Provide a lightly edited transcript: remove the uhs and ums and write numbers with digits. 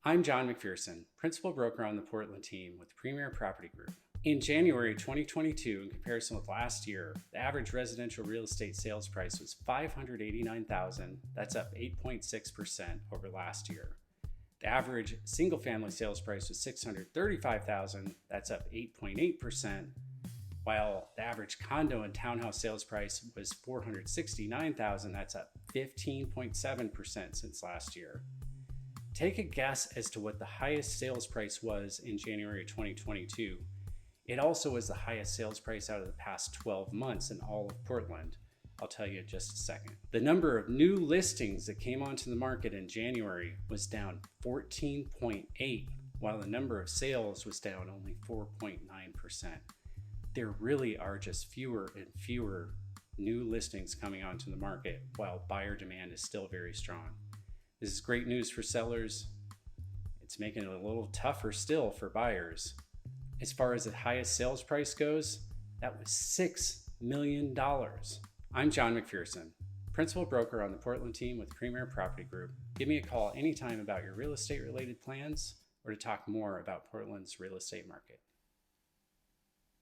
I'm John McPherson, Principal Broker on the Portland team with Premier Property Group. In January 2022, in comparison with last year, the average residential real estate sales price was $589,000. That's up 8.6% over last year. The average single-family sales price was $635,000. That's up 8.8%, while the average condo and townhouse sales price was $469,000. That's up 15.7% since last year. Take a guess as to what the highest sales price was in January 2022. It also was the highest sales price out of the past 12 months in all of Portland. I'll tell you in just a second. The number of new listings that came onto the market in January was down 14.8, while the number of sales was down only 4.9%. There really are just fewer and fewer new listings coming onto the market, while buyer demand is still very strong. This is great news for sellers. It's making it a little tougher still for buyers. As far as the highest sales price goes, that was $6 million. I'm John McPherson, Principal Broker on the Portland team with Premier Property Group. Give me a call anytime about your real estate related plans or to talk more about Portland's real estate market.